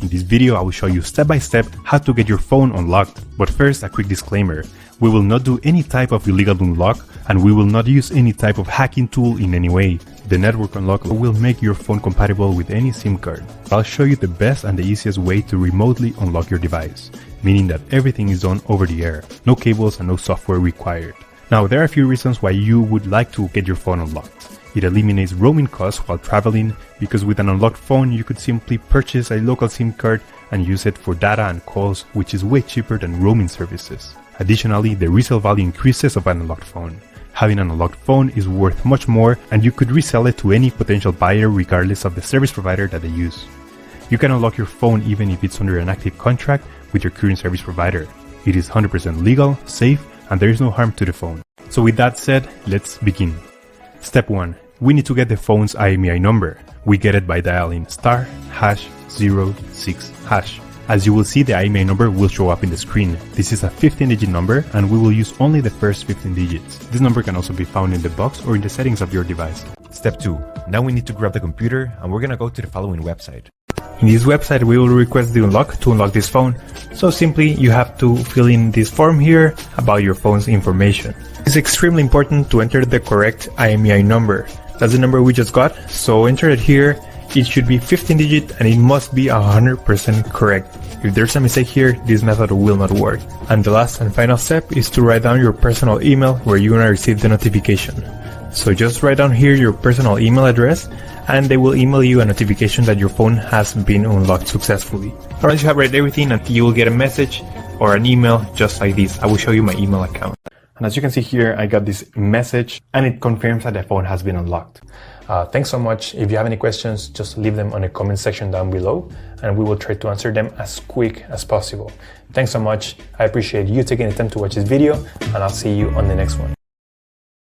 In this video, I will show you step by step how to get your phone unlocked. But first, a quick disclaimer. We will not do any type of illegal unlock, and we will not use any type of hacking tool in any way. The network unlock will make your phone compatible with any SIM card. I'll show you the best and the easiest way to remotely unlock your device, meaning that everything is done over the air, no cables and no software required. Now, there are a few reasons why you would like to get your phone unlocked. It eliminates roaming costs while traveling, because with an unlocked phone you could simply purchase a local SIM card and use it for data and calls, which is way cheaper than roaming services. Additionally, the resale value increases of an unlocked phone. Having an unlocked phone is worth much more, and you could resell it to any potential buyer regardless of the service provider that they use. You can unlock your phone even if it's under an active contract with your current service provider. It is 100% legal, safe, and there is no harm to the phone. So with that said, let's begin. Step 1. We need to get the phone's IMEI number. We get it by dialing *#06#. As you will see, the IMEI number will show up in the screen. This is a 15-digit number, and we will use only the first 15 digits. This number can also be found in the box or in the settings of your device. Step 2. Now we need to grab the computer, and we're gonna go to the following website. In this website, we will request the unlock to unlock this phone. So simply, you have to fill in this form here about your phone's information. It's extremely important to enter the correct IMEI number. That's the number we just got, so enter it here. It should be 15 digit and it must be 100% correct. If there's a mistake here, this method will not work. And the last and final step is to write down your personal email where you're gonna receive the notification. So just write down here your personal email address and they will email you a notification that your phone has been unlocked successfully. Once you have read everything, you will get a message or an email just like this. I will show you my email account. And as you can see here, I got this message and it confirms that the phone has been unlocked. Thanks so much. If you have any questions, just leave them on the comment section down below and we will try to answer them as quick as possible. Thanks so much. I appreciate you taking the time to watch this video and I'll see you on the next one.